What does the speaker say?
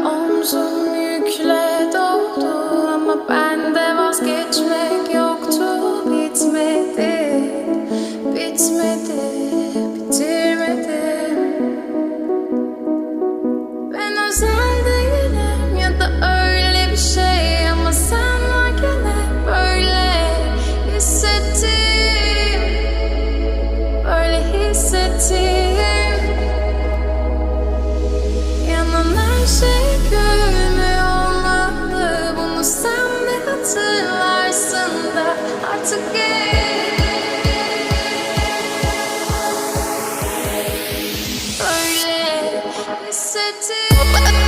Omzum yükle doldu ama bende vazgeçmek yoktu. Bitmedi, bitmedi, bitirmedim. Ben özel değilim ya da öyle bir şey, ama sen varken hep böyle hissettim, böyle hissettim. Yanan her şey görünmüyor olmalı, bunu sen de hatırlarsın da artık böyle hissettim.